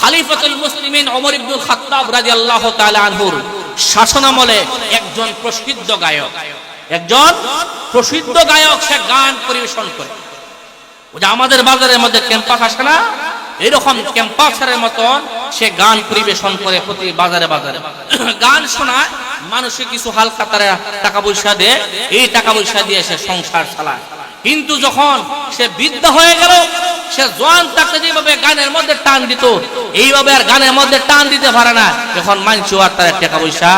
খলিফাতুল মুসলিমিন ওমর ইবনুল খাত্তাব রাদিয়াল্লাহু তাআলা আনহুর শাসনামলে একজন প্রসিদ্ধ গায়ক সে গান পরিবেশন করে। আমাদের বাজারের মধ্যে ক্যাম্পাস আসে না, এরকম ক্যাম্পাসের মতন সে গান পরিবেশন করে, প্রতি বাজারে বাজারে গান শোনায়, মানুষে কিছু হালকা তারা টাকা পয়সা দেয়, এই টাকা পয়সা দিয়ে সে সংসার চালায়। কিন্তু যখন সে বৃদ্ধ হয়ে গেল, সে জোয়ান থাকতে যেভাবে গানের মধ্যে টান দিত, এইভাবে আর গানের মধ্যে টান দিতে পারে না। এখন মানুষ আর তার টাকা পয়সা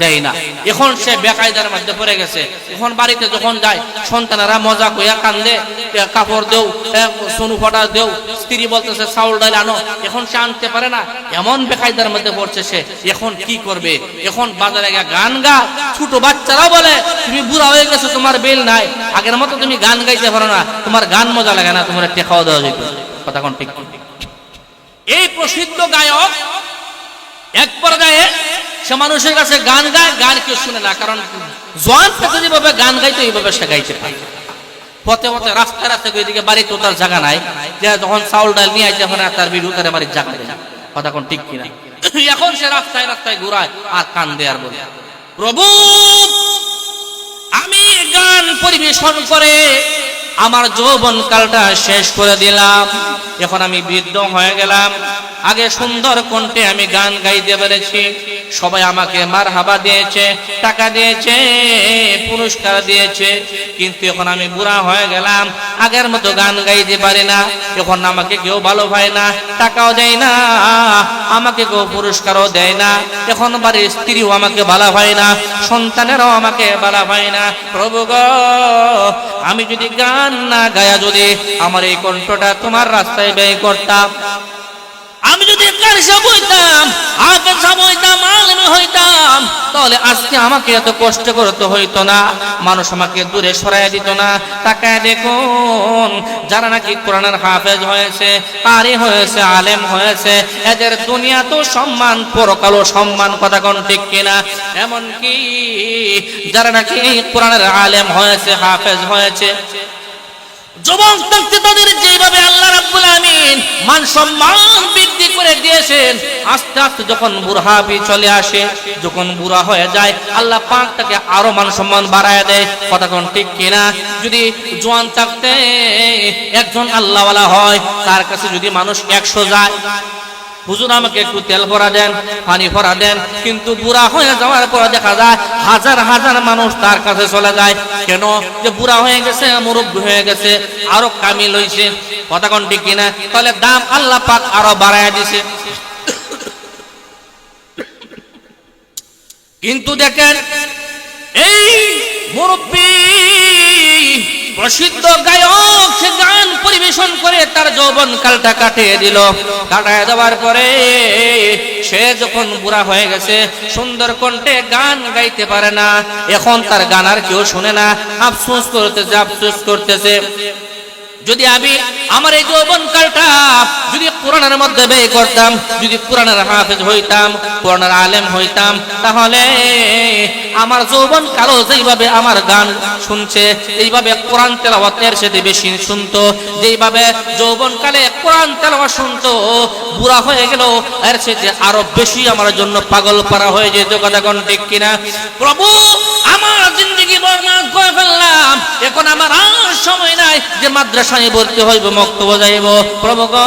দেয় না, এখন সে বেকায়দার মধ্যে পড়ে গেছে। এখন বাড়িতে যখন যায়, সন্তানেরা মজা কইয়া কান্দে, কাপড় দেও, সোনু ফটা দেও, স্ত্রী বলতেছে চাউল ডাল আনো, এখন সে আনতে পারে না, এমন বেকায়দার মধ্যে পড়ছে সে। এখন কি করবে? এখন বাজারে গান গা, ছোট বাচ্চারাও বলে তুমি বুড়া হয়ে গেছো, তোমার বেল নাই, আগের মতো তুমি গান গাইতে পারো না, তোমার গান মজা লাগে না, তোমার টেকাও দেওয়া যেত, কথা কোন ঠিক? এই প্রসিদ্ধ গায়ক এক পর্যায়ে সে মানুষের কাছে গান গায়, গান কেউ শুনে না, কারণ জোয়ান থেকে যেভাবে গান গাইতো এইভাবে সে গাইতে পারে। পথে পথে রাস্তায় রাস্তায় ওইদিকে বাড়িতে তার জায়গা নাই, যে যখন চাউল ডাল নিয়ে আইতে পারে তার বিরু তার বাড়ির জায়গা নেই, কথা কোন ঠিক কিনা? এখন সে রাস্তায় রাস্তায় ঘুরায় আর কান্দে আর বলে, প্রভু আমি গান পরিবেশন করে আমার যৌবন কালটা শেষ করে দিলাম, এখন আমি বৃদ্ধ হয়ে গেলাম। আগে সুন্দর কণ্ঠে আমি গান গাইতে পেরেছি, সবাই আমাকে মারহাবা দিয়েছে, টাকা দিয়েছে, পুরস্কার দিয়েছে, কিন্তু এখন আমি বুড়া হয়ে গেলাম, আগের মতো গান গাইতে পারি না। এখন আমাকে কেউ ভালো পায় না, টাকাও দেয় না, আমাকে কেউ পুরস্কারও দেয় না। এখন বাড়ির স্ত্রীও আমাকে ভালো পায় না, সন্তানেরাও আমাকে ভালো পায় না। প্রভু গো, আমি যদি গান না গায়া যদি আমার এই কণ্ঠটা তোমার রাস্তায় ব্যয় করতাম, আমি যদি কারসা বইতাম, আকাশা বইতাম, আলেম হইতাম, তাহলে আজকে আমাকে এত কষ্ট করতে হইতো না, মানুষ আমাকে দূরে সরাইয়া দিত না। তাকায় দেখুন, যারা নাকি কোরআনের হাফেজ হয়েছে, কারি হয়েছে, আলেম হয়েছে, এদের দুনিয়া তো সম্মান, পরকালও সম্মান, কথা কোন ঠিক কিনা? এমনকি যারা নাকি কোরআনের আলেম হয়েছে, হাফেজ হয়েছে, যুবক থাকতে তাদের যেভাবে আল্লাহ রাব্বুল আমিন মান সম্মান বৃদ্ধি করে দিয়েছেন, আস্তে আস্তে যখন বুড়াবি চলে আসে, যখন বুড়া হয়ে যায়, আল্লাহ পাক তাকে আরো মান সম্মান বাড়ায় দেয়, কথা কোন ঠিক কিনা? যদি জওয়ান থাকতে একজন আল্লাহওয়ালা হয়, তার কাছে যদি মানুষ 100 যায়, হুজুর আমাকে একটু তেল ভরা দেন, পানি ভরা দেন, কিন্তু বুড়া হয়ে যাওয়ার পর দেখা যায় হাজার হাজার মানুষ তার কাছে চলে যায়। কেন? যে বুড়া হয়ে গেছে, মুরব্বি হয়ে গেছে, আরো কামিল হইছে, কথা কোন ঠিক কিনা? তাহলে দাম আল্লাহ পাক আরো বাড়ায় দিছে। কিন্তু দেখেন, এই মুরব্বি প্রসিদ্ধ গায়ক, সে গান পরিবেশন করে তার যৌবন কালটা কাটিয়ে দিল। কাটায় দেওয়ার পরে সে যখন বুড়া হয়ে গেছে, সুন্দর কণ্ঠে গান গাইতে পারে না, এখন তার গান আর কেউ শুনে না, আফসোস করতেছে, আফসোস করতেছে। যদি আমি আমার এই যৌবন কালটা যদি কোরআনের মধ্যে ব্যয় করতাম, যদি কোরআনের হাফেজ হইতাম, কোরআনের আলেম হইতাম, তাহলে আমার যৌবন কালো যেইভাবে আমার গান শুনছে, এইভাবে কোরআন তেলাওয়াতের সাথে বেশি শুনতো, যেইভাবে যৌবন কালে কোরআন তেলাওয়াত শুনতো, বুড়া হয়ে গেল এর সাথে আরো বেশি আমার জন্য পাগল পারা হয়ে যেত, কথা কোন ঠিক কিনা? প্রভু, আমার জিন্দগি বরবাদ করে ফেললাম, এখন আমার আর সময় নাই যে মাদ্রাসায় ভর্তি হইব, মক্তব যাইব। প্রভু গো,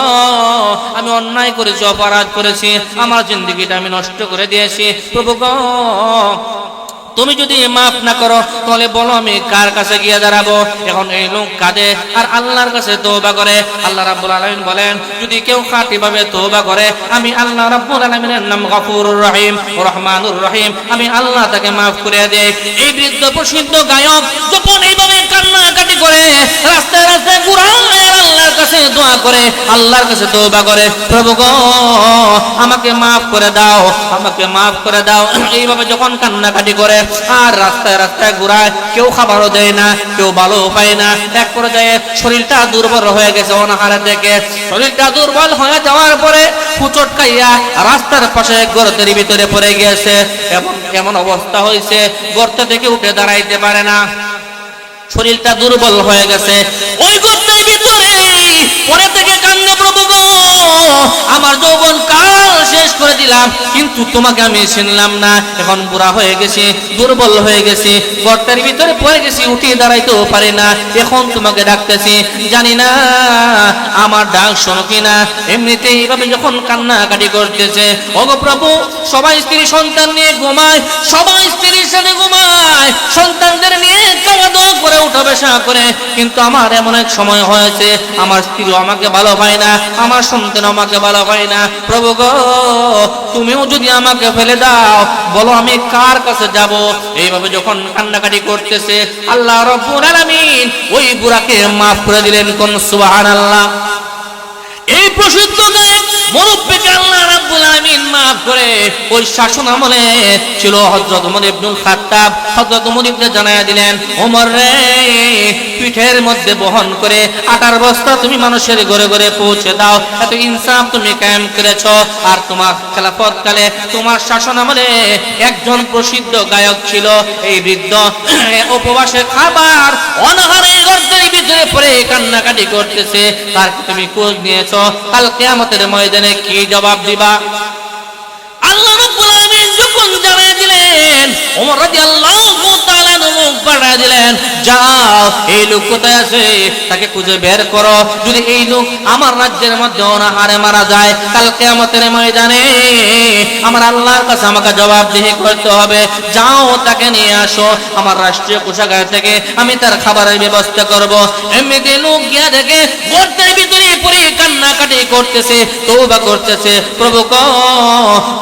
আমি অন্যায় করেছি, অপরাধ করেছি, আমার জিন্দগিটা আমি নষ্ট করে দিয়েছি। প্রভু গো, তুমি যদি মাফ না করো, তাহলে বলো আমি কার কাছে গিয়ে দাঁড়াবো? এখন এই লোক কাঁদে আর আল্লাহর কাছে তওবা করে। আল্লাহ রাব্বুল আলামিন বলেন, যদি কেউ খাঁটিভাবে তওবা করে, আমি আল্লাহ রাব্বুল আলামিনের নাম গফুরুর রহিম, রহমানুর রহিম, আমি আল্লাহ তাকে মাফ করে দেই। এই বৃদ্ধ প্রসিদ্ধ গায়ক যখন এইভাবে কান্নাকাটি করে, রাস্তায় রাস্তায় ঘুরায় আল্লাহর কাছে দোয়া করে, আল্লাহর কাছে তওবা করে, প্রভু গো, আমাকে মাফ করে দাও, আমাকে মাফ করে দাও, এইভাবে যখন কান্নাকাটি করে আর রাস্তায় রাস্তায় ঘুরায়, কেউ খাবারও দেয় না, কেউ ভালো পায় না, এক পর্যায়ে শরীরটা দুর্বল হয়ে গেছে, অনাহারে থেকে শরীরটা দুর্বল হয়ে যাওয়ার পরে হুচট খাইয়া রাস্তার পাশে গর্তের ভিতরে পড়ে গেছে। কেমন অবস্থা হয়েছে, গর্ত থেকে উঠে দাঁড়াইতে পারে না, শরীরটা দুর্বল হয়ে গেছে। ওই গর্তের ভিতরে পরে থেকে কান্নে, প্রভু গো, আমার যৌবন কাল শেষ করে দিলাম, কিন্তু তোমাকে আমি চিনলাম না, এখন বুড়া হয়ে গেছি, দুর্বল হয়ে গেছি, গর্তের ভিতরে পড়ে গেছি, উঠে দাঁড়াইতেও পারি না, এখন তোমাকে ডাকতেছি, জানি না আমার ডাক শোনো কিনা। এমনিতে এইভাবে যখন কান্নাকাটি করতেছে, ওগো প্রভু, সবাই স্ত্রী সন্তান নিয়ে ঘুমায়, সবাই স্ত্রীর সাথে ঘুমায়, সন্তানদের নিয়ে খাওয়া দাওয়া করে উঠা বসা করে, কিন্তু আমার এমন এক সময় হয়েছে, আমার স্ত্রী আমাকে ভালো পায় না, আমার সন্তান আমাকে ভালো পায় না। প্রভু গো, তুমিও যদি আমাকে ফেলে দাও, বলো আমি কার কাছে যাব? এইভাবে যখন কান্নাকাটি করতেছে, আল্লাহ রাব্বুল আলামিন ওই বুড়াকে মাফ করে দিলেন, কোন সুবহানাল্লাহ। এই প্রসিদ্ধ গায়ক মুরব্বিকে আল্লাহ রাব্বুল আলামিন মাফ করে ওই শাসন আমলে ছিল হযরত ওমর ইবনুল খাত্তাব। হযরত ওমর ইবনে জানায়া দিলেন, ওমর রে, পিঠের মধ্যে বহন করে আটার বস্তা তুমি মানুষের ঘরে ঘরে পৌঁছে দাও, এত ইনসাফ তুমি কায়েম করেছো। আর তোমার খেলাফত কালে, তোমার শাসন আমলে একজন প্রসিদ্ধ গায়ক ছিল, এই বৃদ্ধ উপবাসে খাবার অনাহারে গর্তের ভিতরে পড়ে কান্নাকাটি করতেছে, তার তুমি খোঁজ নিয়েছো, কাল কিয়ামতের ময়দানে কি জবাব দিবা? আল্লাহ রাব্বুল আলামিন যখন জানায় দিলেন, ওমর রাদিয়াল্লাহু তাআলা মুখ পাঠিয়ে দিলেন, যাও এই লোক কোথায় আছে তাকে খুঁজে বের করো। যদি এই লোক আমার রাজ্যের মধ্যে অনাহারে মারা যায়, কাল কিয়ামতের ময়দানে আমার আল্লাহর কাছে আমাকে জবাবদিহি করতে হবে। যাও তাকে নিয়ে আসো আমার রাষ্ট্রীয় কোষাগার থেকে, আমি তার খাবারের ব্যবস্থা করব। এমনিতে লোক গিয়া দেখে গর্তের ভিতরে পড়ে কান্নাকাটি করতেছে, তওবা করতেছে, প্রভু গো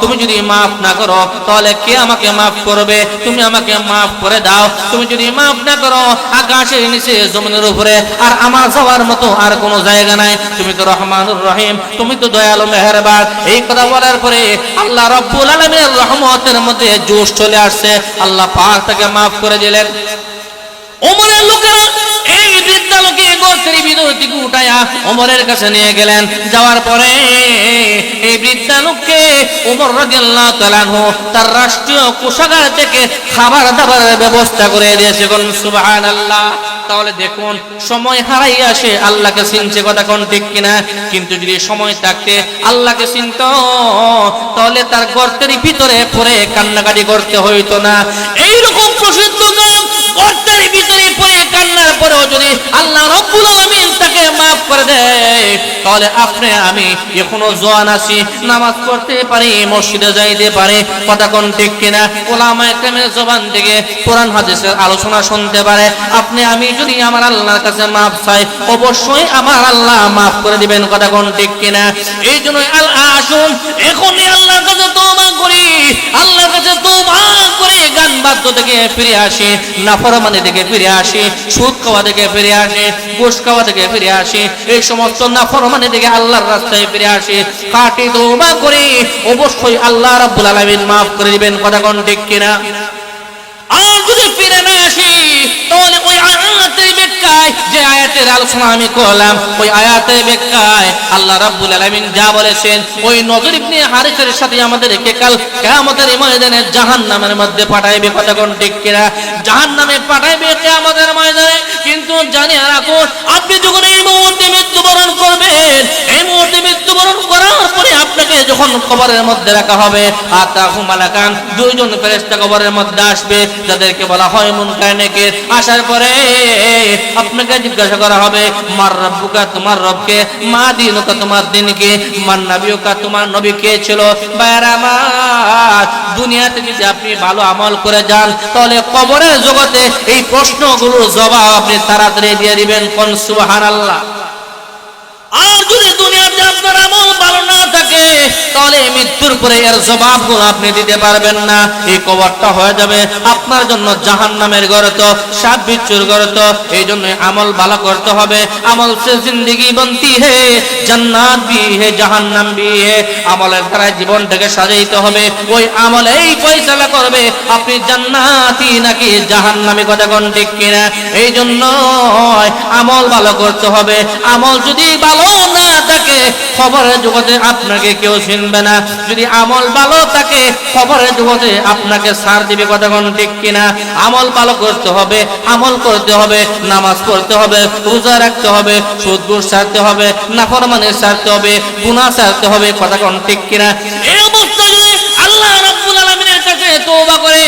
তুমি যদি মাফ না করো তাহলে কে আমাকে মাফ করবে? তুমি আমাকে মাফ করে দাও। তুমি যদি মাফ না করো আকাশের নিচে জমিনের উপরে আর আমার যাওয়ার মতো আর কোনো জায়গা নাই। তুমি তো রহমানুর রহিম, তুমি তো দয়ালু মেহেরবান। এই কথা বলার পরে আল্লাহ রাব্বুল আলামিনের রহমতের মধ্যে জোশ চলে আসছে, আল্লাহ পাক তাকে মাফ করে দিলেন। ওমরের লোকেরা এই বৃদ্ধা লোকে গর্তের ভিতর থেকে উঠায়া ওমরের কাছে নিয়ে গেলেন। যাওয়ার পরে এই বৃদ্ধা লোককে ওমর রাদিয়াল্লাহু তাআলা আনহু তার রাষ্ট্রীয় কোষাগার থেকে খাবার দাবারের ব্যবস্থা করে দিয়েছে। কোন সুবহানাল্লাহ। তাহলে দেখুন, সময় হারাই আসে আল্লাহকে চিনছে, কথা কোন ঠিক কিনা? কিন্তু যদি সময় থাকতে আল্লাহকে চিনত তাহলে তার গর্তের ভিতরে পড়ে কান্নাকাটি করতে হইতো না। এইরকম প্রসিদ্ধ গান গর্তের ভিতরে পড়ে কান্নার পরেও যদি আল্লাহ রাব্বুল আলামিন তাকে মাফ করে দেয়, তাহলে আপনি আমি এখনো জওয়ান আছি, নামাজ পড়তে পারি, মসজিদে যাইতে পারে, কথা কোন ঠিক কিনা? উলামায়ে কেরামের জবান থেকে কোরআন হাদিসের আলোচনা শুনতে পারে। আপনি আমি যদি আমার আল্লাহর কাছে মাফ চাই, অবশ্যই আমার আল্লাহ মাফ করে দিবেন, কথা কোন ঠিক কিনা? এই জন্য আসুন এখনই আল্লাহর কাছে তওবা করি, আল্লাহর কাছে তওবা করে গান বাদ্য থেকে ফিরে আসি, নাফরমানি থেকে ফিরে আসি, সুদ খাওয়া থেকে ফিরে আসি, ঘুষ খাওয়া থেকে ফিরে আসি, এই সমস্ত নাফরমানি থেকে আল্লাহর রাস্তায় ফিরে আসি, খাঁটি তওবা করি, অবশ্যই আল্লাহ রাব্বুল আলামিন মাফ করে দিবেন, কথা কোন ঠিক কিনা? আর যদি ফিরে না আসি তাহলে ওই আয়াতের ব্যাখ্যায়, যে আয়াতের আলোচনা আমি করলাম, ওই আয়াতের ব্যাখ্যায় আল্লাহ রাব্বুল আলামিন যা বলেছেন, ওই নজর ইবনে হারিসের সাথে আমাদেরকে কাল কিয়ামতের ময়দানে জাহান্নামের মধ্যে পাঠাইবে, কথা কোন ঠিক কিনা? জাহান্নামে পাঠাইবে কিয়ামতের ময়দানে। কিন্তু জানিয়ে রাখুন, আপনি যখন এই মুহূর্তে মৃত্যুবরণ করবেন, এই মুহূর্তে মৃত্যুবরণ করার পরে আপনাকে যখন কবরের মধ্যে রাখা হবে, আতাহু মালাকান, দুইজন ফেরেশতা কবরের মধ্যে আসবে, যাদেরকে বলা হয় মুনকার নাকির। আসার পরে আপনাকে জিজ্ঞাসা করা হবে, মার রাব্বুকা, তোমার রবকে, মা দীনুকা, তোমার দিন কি, মান নবিয়ুকা, তোমার নবী কে ছিল? ভাইরা আমার, দুনিয়াতে যদি আপনি ভালো আমল করে যান তাহলে কবরের জগতে এই প্রশ্নগুলোর জবাব আপনি তাড়াতাড়ি দিয়ে দিবেন, কোন সুবহানাল্লাহ। আর যদি দুনিয়াতে আপনার আমল ভালো না থাকে তাহলে মৃত্যুর পরে এর জবাবগুলো আপনি দিতে পারবেন না। এই কবরটা হয়ে যাবে আপনার জন্য জাহান্নামের গর্ত, সাপ বিচ্ছুর গর্ত। এই জন্য আমল ভালো করতে হবে। আমল সে জিন্দেগি বনতি হে, জান্নাত ভি হে, জাহান্নাম ভি হে। আমলের দ্বারা জীবনটাকে সাজাইতে হবে। ওই আমলেই ফয়সালা করবে আপনি জান্নাতি নাকি জাহান্নামী, কথা কোন ঠিক কিনা? এই জন্য আমল ভালো করতে হবে। আমল যদি ভালো না থাকে খবরের জগতে আপনাকে কেউ চিনবে না। যদি আমল ভালো থাকে খবরের জগতে আপনাকে ছাড় দিবে, কথা কোন ঠিক কিনা? আমল ভালো করতে হবে, আমল করতে হবে, নামাজ পড়তে হবে, রোজা রাখতে হবে, সুদ ঘুষ ছাড়তে হবে, নাফরমানি ছাড়তে হবে, গুনাহ ছাড়তে হবে, কথা কোন ঠিক কিনা? এই অবস্থা যদি আল্লাহ রাব্বুল আলামিনের কাছে তওবা করে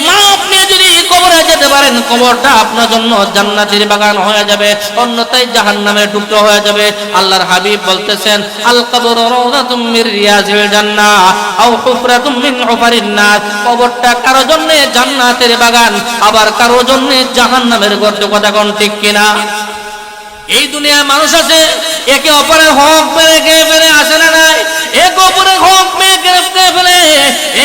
মাফ নিয়ে যদি কবরে যেতে পারেন, কবরটা আপনার জন্য জান্নাতের বাগান হয়ে যাবে, অন্যথায় জাহান্নামের টুকরো হয়ে যাবে। আল্লাহর হাবিব বলতেছেন, আল কবরু রাওযাতুম মির রিয়াজিল জান্নাহ আও হুফরাতুম মিন হুফারিন নার। কবরটা কারো জন্য জান্নাতের বাগান, আবার কারো জন্য জাহান্নামের গর্ত, কথা কোন ঠিক কিনা? এই দুনিয়ায় মানুষ আছে একে অপরের হক মেরে খেয়ে ফেলে, আসে না নাই? একে অপরের হক মেরে খেয়ে ফেলে,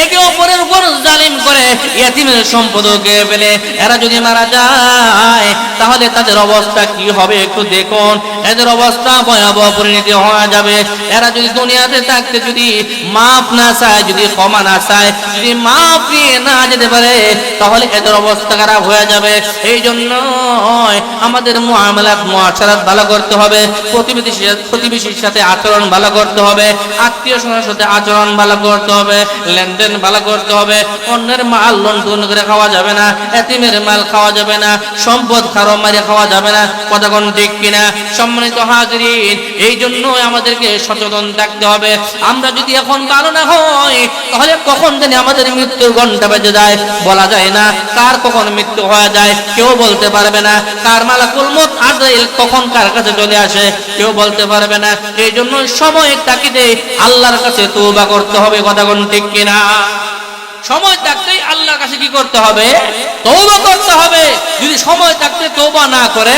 একে অপরের উপর জালিম করে, ইয়েতিমের সম্পদও খেয়ে ফেলে। এরা যদি মারা যায় তাহলে তাদের অবস্থা কি হবে একটু দেখুন। এদের অবস্থা ভয়াবহ পরিণতি হয়ে যাবে। এরা যদি দুনিয়াতে থাকতে যদি মাফ না চায়, যদি ক্ষমা না চায়, যদি মাফ নিয়ে না যেতে পারে তাহলে এদের অবস্থা খারাপ হয়ে যাবে। এই জন্য আমাদের মুআমালাত মুআশারাত ভালো করতে হবে, প্রতিবেশীর সাথে আচরণ ভালো করতে হবে। আত্মীয় স্বজনের সাথে আচরণ ভালো করতে হবে, লেনদেন ভালো করতে হবে। অন্যের মাল লুণ্ঠন করে খাওয়া যাবে না, এতিমের মাল খাওয়া যাবে না, সম্পদ খারাপ মারে খাওয়া যাবে না। কথা কোন ঠিক কিনা? সম্মানিত হাজিরিন, এই জন্য আমাদেরকে সচেতন থাকতে হবে। আমরা যদি এখন ভালো না হই তাহলে কখন জানি আমাদের মৃত্যুর ঘন্টা বেজে যায়, বলা যায় না। কার কখন মৃত্যু হয়ে যায় কেউ বলতে পারবে না। কার মালাকুল মউত আজরাইল কখন কার কাছে চলে আসে কেউ বলতে পারবে না। এই জন্য সময়ের তাগিদে আল্লাহর কাছে তওবা করতে হবে। কথা কোন ঠিক কিনা? সময় থাকতেই আল্লাহর কাছে কি করতে হবে? তওবা করতে হবে। যদি সময় থাকতে তওবা না করে,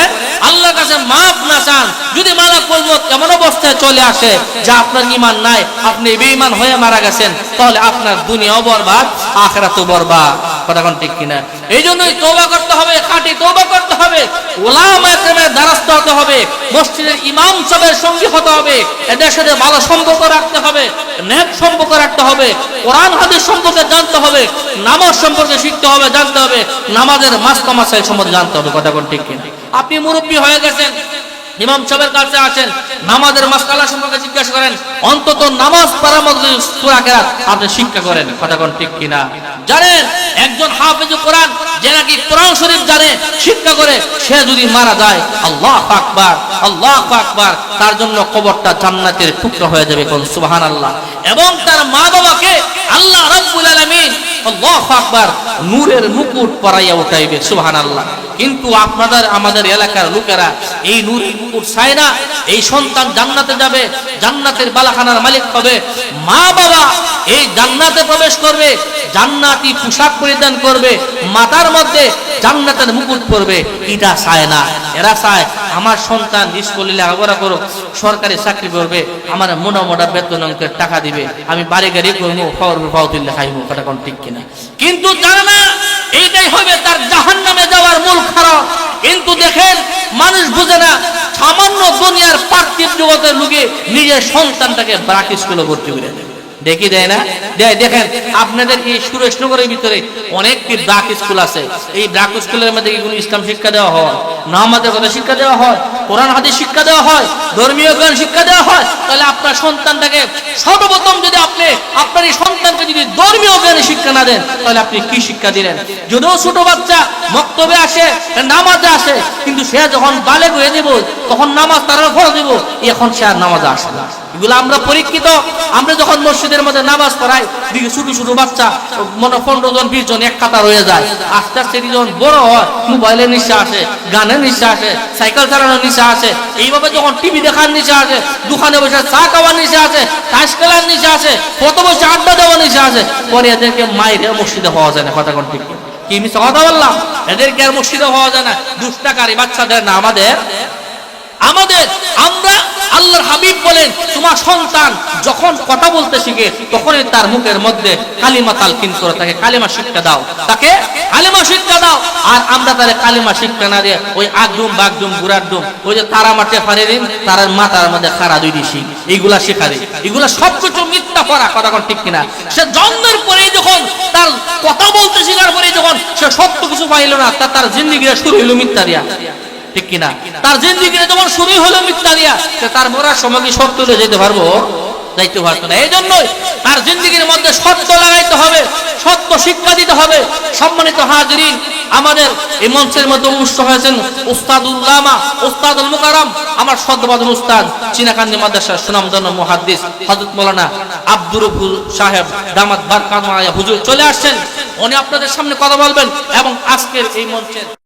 আল্লাহর কাছে মাফ না চান, যদি মালাকুল মউত এমন অবস্থায় চলে আসে যে আপনার ঈমান নাই, আপনি বেঈমান হয়ে মারা গেছেন, তাহলে আপনার দুনিয়াও বরবাদ, আখিরাতও বরবাদ। কথা কোন ঠিক কিনা? এই জন্যই তওবা করতে হবে, খাঁটি তওবা করতে হবে, উলামায়ে কেরামের দ্বারস্থ হতে হবে, মসজিদের ইমাম সাহেবের সঙ্গী হতে হবে, এদের সাথে ভালো সম্পর্ক রাখতে হবে, নেক সম্পর্ক রাখতে হবে, কোরআন হাদিস সম্পর্কে জানতে হবে, নামাজ সম্পর্কে শিখতে হবে, জানতে হবে, নামাজের মাসলা মাসাইল সম্পর্কে জানতে হবে। কথা কোন ঠিক কিনা? আপনি মুরব্বী হয়ে গেছেন, ইমাম সাহেবের কাছে আছেন, নামাজের মাসআলা সম্পর্কে জিজ্ঞাসা করেন, অন্তত নামাজ পড়ার মধ্যে সূরা কেরাত আপনি শিক্ষা করেন। কথা কোন ঠিক কিনা? জানেন একজন হাফেজুল কোরআন যে নাকি কোরআন শরীফ জানে, শিক্ষা করে, সে যদি মারা যায়, আল্লাহু আকবার, আল্লাহু আকবার, তার জন্য কবরটা জান্নাতের টুকরা হয়ে যাবে। কোন সুবহানাল্লাহ। এবং তার মা বাবাকে আল্লাহ রাব্বুল আলামিন আল্লাহু আকবার নূরের মুকুট পরাইয়া উঠাইবে। সুবহানাল্লাহ। কিন্তু আপনাদের আমাদের এলাকার লোকেরা এই নূরের মুকুট চায় না। এই সন্তান জান্নাতে যাবে, জান্নাতের বালাখানার মালিক হবে, মা বাবা এই জান্নাতে প্রবেশ করবে, জান্নাতি পোশাক পরিধান করবে, মাথার মধ্যে জান্নাতের মুকুট পরবে, এটা চায় না। এরা চায় আমার সন্তান স্কুলে লেখাপড়া করুক, সরকারি চাকরি করবে, আমার মোটা মোটা বেতন অঙ্কের টাকা দিবে, আমি বাড়ি গাড়ি করবো, পাও তুললে খাইবো। কথা কোন ঠিক কিনা? কিন্তু জানে না এইটাই হবে তার জাহান্নামে যাওয়ার মূল কারণ। কিন্তু দেখেন মানুষ বুঝে না, সামান্য দুনিয়ার পার্থিব জগতের লোকে নিজের সন্তানটাকে ব্রাক স্কুলে ভর্তি করে দেয়। দেখি দেয় না? দেয়। দেখেন আপনাদের এই সুরেশনগরের ভিতরে অনেকটি ব্রাক স্কুল আছে। এই ব্রাক স্কুলের মধ্যে এগুলো ইসলাম শিক্ষা দেওয়া হয়, নামাজের কথা শিক্ষা দেওয়া হয়, কোরআন হাদিস শিক্ষা দেওয়া হয়, ধর্মীয় জ্ঞান শিক্ষা দেওয়া হয়। তাহলে আপনার সন্তানটাকে সর্বপ্রথম যদি আপনি আপনার এই সন্তানকে যদি ধর্মীয় জ্ঞানে শিক্ষা না দেন, তাহলে আপনি কি শিক্ষা দিলেন? যদিও ছোট বাচ্চা মক্তবে আসে, নামাজে আসে, কিন্তু সে যখন বালেগ হয়ে যাব তখন নামাজ তার ফরজ দিব, এখন সে আর নামাজে আসে না। এগুলো আমরা পরীক্ষিত। আমরা যখন মসজিদের মধ্যে নামাজ পড়াই, দিকে ছোট ছোট বাচ্চা মনে 15 জন 20 জন এক কাতার হয়ে যায়। আস্তে আস্তে যখন বড় হয়, মোবাইলের নিশা আসে, গানের নিশা আসে, সাইকেল চালানোর নিশা আসে, এইভাবে যখন টিভি দেখার নিশা আসে, দোকানে বসে চা খাওয়ার নিশা আসে, তাস খেলার নিশা আসে, কত বসে আড্ডা দেওয়ার নিশা আসে, পরে এদেরকে মাইরে মসজিদে হওয়া যায় না। কথা কোন ঠিক কি? মিথ্যা কথা বললাম? এদেরকে আর মসজিদে হওয়া যায় না। দুষ্টাকারী বাচ্চাদের না আমাদের আমরা আল্লাহর হাবিব বলেন, তোমার সন্তান যখন কথা বলতে শিখে তখনই তার মুখের মধ্যে কালিমা তালকিন করে, তাকে কালিমা শিক্ষা দাও, তাকে কালিমা শিক্ষা দাও। আর আমরা তাহলে কালিমা শিক্ষা না দিয়ে ওই আগডুম বাগডুম গুড়ার ডুম, ওই যে তারা মাঠে ফারে দিন, তার মাথার মধ্যে খাড়া দুই দিশি, এইগুলা শেখা দিই। এগুলা সবকিছু মিথ্যা পড়া। কথা কোন ঠিক কিনা? সে জন্মের পরেই যখন তার কথা বলতে শেখার পরেই যখন সে সত্য কিছু পাইল না, তার জিন্দেগিটা শুরু হইল মিথ্যা দিয়া। ঠিক কিনা? তার জিন্দেগিটা যখন শুরু হলো মিথ্যা দিয়া, তার মরার সময় কি সত্য হলে যেতে পারবো? যাইতে পারতো না। এই জন্যই তার জিন্দেগির মধ্যে সত্য লাগাইতে হবে, সত্য শিক্ষা দিতে হবে। সম্মানিত হাজিরিন, আমাদের এই মঞ্চের মধ্যে অনুষ্ঠান হয়েছেন উস্তাদুল্লামা, উস্তাদুল মুকাররম, আমার সদ্যবাদন উস্তাদ, চিনাকান্দি মাদ্রাসার সুনামধন্য মুহাদ্দিস হযরত মাওলানা আব্দুর রফুল সাহেব দামাত বারকাতুহু হুজুর চলে আসছেন। উনি আপনাদের সামনে কথা বলবেন এবং আজকের এই মঞ্চের